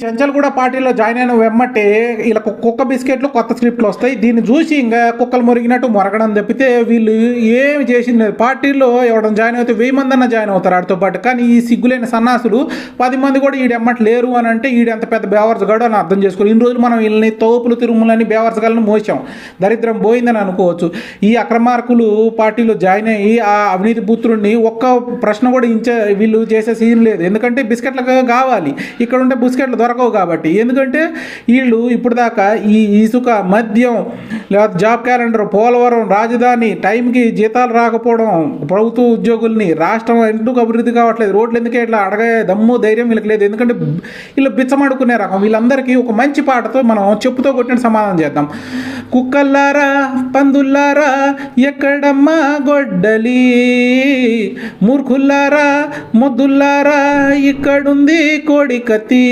చెంచల్ కూడా పార్టీలో జాయిన్ అయిన వెమ్మటే ఇలా కుక్క బిస్కెట్లు కొత్త స్క్రిప్ట్లు వస్తాయి. దీన్ని చూసి ఇంకా కుక్కలు మురిగినట్టు మొరగడం తప్పితే వీళ్ళు ఏమి చేసింది లేదు. పార్టీలో ఎవడం జాయిన్ అయితే 1000 మంది అన్న జాయిన్ అవుతారు ఆడితో పాటు. కానీ ఈ సిగ్గులేని సన్నాసులు 10 మంది కూడా ఈడెమ్మట లేరు అని అంటే ఈడెంత పెద్ద బేవర్సగాడు అని అర్థం చేసుకోవాలి. ఇన్ని రోజులు మనం వీళ్ళని తోపులు తిరుమలని బేవర్సగాలను మోసాం, దరిద్రం పోయిందని అనుకోవచ్చు. ఈ అక్రమార్కులు పార్టీలో జాయిన్ అయ్యి ఆ అవినీతి పుత్రుడిని ఒక్క ప్రశ్న కూడా వీళ్ళు చేసే సీన్ లేదు. ఎందుకంటే బిస్కెట్లకు కావాలి, ఇక్కడ ఉంటే బిస్కెట్లు దొరకవు కాబట్టి. ఎందుకంటే వీళ్ళు ఇప్పుడు దాకా ఈ ఇసుక, మద్యం, లేదా జాబ్ క్యాలెండర్, పోలవరం, రాజధాని, టైంకి జీతాలు రాకపోవడం, ప్రభుత్వ ఉద్యోగుల్ని, రాష్ట్రం ఎందుకు అభివృద్ధి కావట్లేదు, రోడ్లు ఎందుకే ఇట్లా అడగే దమ్ము ధైర్యం వీళ్ళకి లేదు. ఎందుకంటే వీళ్ళు బిచ్చమడుకునే రకం. వీళ్ళందరికీ ఒక మంచి పాటతో మనం చెప్పుతో కొట్టిన సమాధానం చేద్దాం. కుక్కల్లారా, పందుల్లారా, ఎక్కడమ్మా గొడ్డలి, మూర్ఖుల్లారా, మొద్దుల్లారా, ఇక్కడుంది కోడి కత్తి.